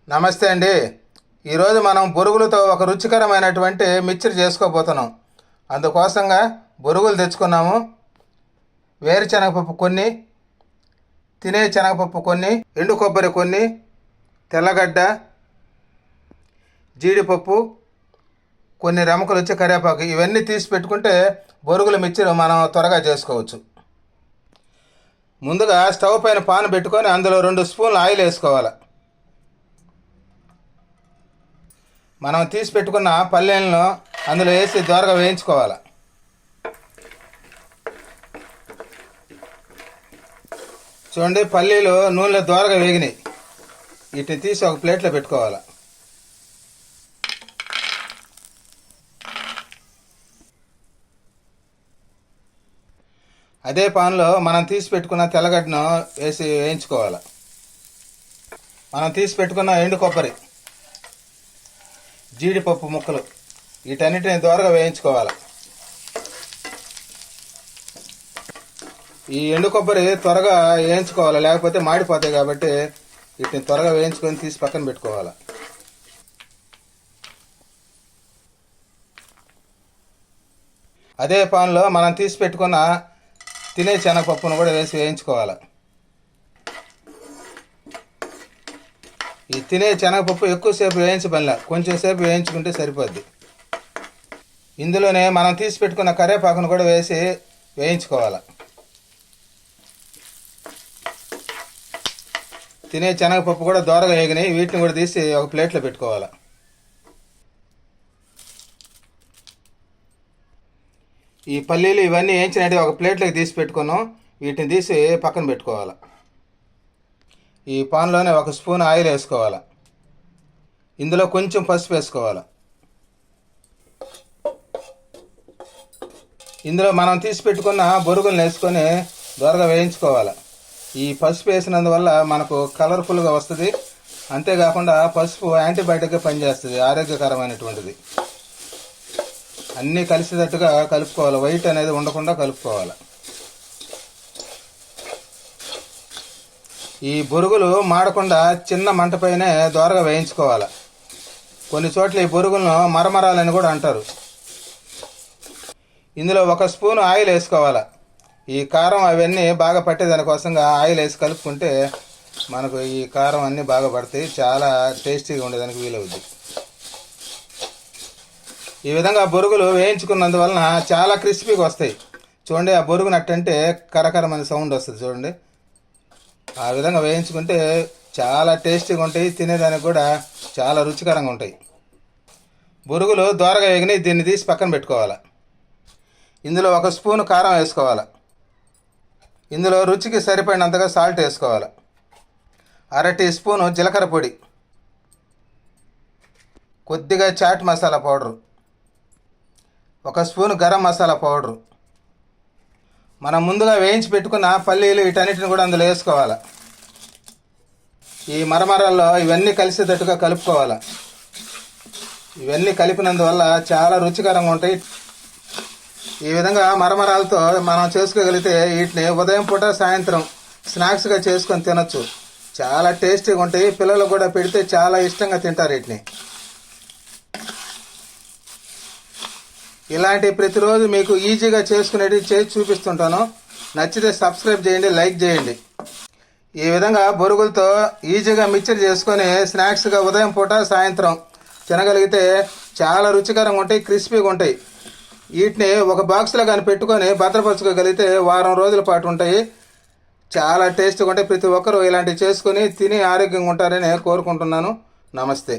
నమస్తే అండి. ఈరోజు మనం బొరుగులతో ఒక రుచికరమైనటువంటి మిక్చర్ చేసుకోబోతున్నాం. అందుకోసంగా బొరుగులు తెచ్చుకున్నాము. వేరుశనగపప్పు కొన్ని, తినే శనగపప్పు కొన్ని, ఎండు కొబ్బరి కొన్ని, తెల్లగడ్డ, జీడిపప్పు, కొన్ని రెమకలు వచ్చి కరివేపాకు, ఇవన్నీ తీసి పెట్టుకుంటే బొరుగుల మిక్చర్ మనం త్వరగా చేసుకోవచ్చు. ముందుగా స్టవ్ పైన పాన్ పెట్టుకొని అందులో 2 స్పూన్లు ఆయిల్ వేసుకోవాలి. మనం తీసి పెట్టుకున్న పల్లీలను అందులో వేసి దోరగా వేయించుకోవాలి. చూడండి, పల్లీలు నూనెలో దోరగా వేగినాయి. వీటిని తీసి ఒక ప్లేట్లో పెట్టుకోవాలి. అదే పాన్లో మనం తీసి పెట్టుకున్న తెల్లగడ్డను వేసి వేయించుకోవాలి. మనం తీసి పెట్టుకున్న ఎండు కొబ్బరి, జీడిపప్పు ముక్కలు, వీటన్నిటిని దోరగా వేయించుకోవాలి. ఈ ఎండు కొబ్బరి త్వరగా వేయించుకోవాలి, లేకపోతే మాడిపోతాయి. కాబట్టి వీటిని త్వరగా వేయించుకొని తీసి పక్కన పెట్టుకోవాలి. అదే పాన్లో మనం తీసి పెట్టుకున్న తినే శనగపప్పును కూడా వేసి వేయించుకోవాలి. ఈ తినే శనగపప్పు ఎక్కువసేపు వేయించబడలే, కొంచెం సేపు వేయించుకుంటే సరిపోద్ది. ఇందులోనే మనం తీసి పెట్టుకున్న కరివేపాకును కూడా వేసి వేయించుకోవాలి. తినే శనగపప్పు కూడా దోరగా వేగినాయి. వీటిని కూడా తీసి ఒక ప్లేట్లో పెట్టుకోవాలి. ఈ పల్లీలు ఇవన్నీ వేయించినట్టు ఒక ప్లేట్లోకి తీసి పెట్టుకున్నాం. వీటిని తీసి పక్కన పెట్టుకోవాలి. ఈ పాన్లోనే 1 స్పూన్ ఆయిల్ వేసుకోవాలి. ఇందులో కొంచెం పసుపు వేసుకోవాలి. ఇందులో మనం తీసి పెట్టుకున్న బొరుగులను వేసుకొని దోరగా వేయించుకోవాలి. ఈ పసుపు వేసినందువల్ల మనకు కలర్ఫుల్గా వస్తుంది. అంతేకాకుండా పసుపు యాంటీబయాటిక్గా పనిచేస్తుంది, ఆరోగ్యకరమైనటువంటిది. అన్నీ కలిసేటట్టుగా కలుపుకోవాలి. వైట్ అనేది ఉండకుండా కలుపుకోవాలి. ఈ బొరుగులు మాడకుండా చిన్న మంటపైనే దోరగా వేయించుకోవాలి. కొన్ని చోట్ల ఈ బొరుగులను మరమరాలని కూడా అంటారు. ఇందులో 1 స్పూన్ ఆయిల్ వేసుకోవాలి. ఈ కారం అవన్నీ బాగా పట్టేదానికోసంగా ఆయిల్ వేసి కలుపుకుంటే మనకు ఈ కారం అన్నీ బాగా పడతాయి. చాలా టేస్టీగా ఉండేదానికి వీలవుద్ది. ఈ విధంగా బొరుగులు వేయించుకున్నందువలన చాలా క్రిస్పీగా వస్తాయి. చూడండి, ఆ బొరుగు నట్టంటే కరకరమని సౌండ్ వస్తుంది. చూడండి, ఆ విధంగా వేయించుకుంటే చాలా టేస్టీగా ఉంటాయి. తినేదానికి కూడా చాలా రుచికరంగా ఉంటాయి. బొరుగులు దోరగా వేగినాయి. దీన్ని తీసి పక్కన పెట్టుకోవాలి. ఇందులో 1 స్పూన్ కారం వేసుకోవాలి. ఇందులో రుచికి సరిపడినంతగా సాల్ట్ వేసుకోవాలి. 1/2 టీ స్పూను జీలకర్ర పొడి, కొద్దిగా chaat masala powder, 1 spoon garam masala powder, మనం ముందుగా వేయించి పెట్టుకున్న పల్లీలు వీటన్నిటిని కూడా అందులో వేసుకోవాలి. ఈ మరమరాల్లో ఇవన్నీ కలిసేటట్టుగా కలుపుకోవాలి. ఇవన్నీ కలిపినందువల్ల చాలా రుచికరంగా ఉంటాయి. ఈ విధంగా మరమరాలతో మనం చేసుకోగలిగితే వీటిని ఉదయం పూట సాయంత్రం స్నాక్స్గా చేసుకొని తినొచ్చు. చాలా టేస్టీగా ఉంటాయి. పిల్లలకు కూడా పెడితే చాలా ఇష్టంగా తింటారు వీటిని. ఇలాంటి ప్రతిరోజు మీకు ఈజీగా చేసుకునేది చేసి చూపిస్తుంటాను. నచ్చితే సబ్స్క్రైబ్ చేయండి, లైక్ చేయండి. ఈ విధంగా బొరుగులతో ఈజీగా మిక్చర్ చేసుకొని స్నాక్స్గా ఉదయం పూట సాయంత్రం తినగలిగితే చాలా రుచికరంగా ఉంటాయి, క్రిస్పీగా ఉంటాయి. వీటిని ఒక బాక్స్లో కానీ పెట్టుకొని భద్రపరచుకోగలిగితే వారం రోజుల పాటు ఉంటాయి. చాలా టేస్టీగా ఉంటాయి. ప్రతి ఒక్కరూ ఇలాంటివి చేసుకొని తిని ఆరోగ్యంగా ఉంటారని కోరుకుంటున్నాను. నమస్తే.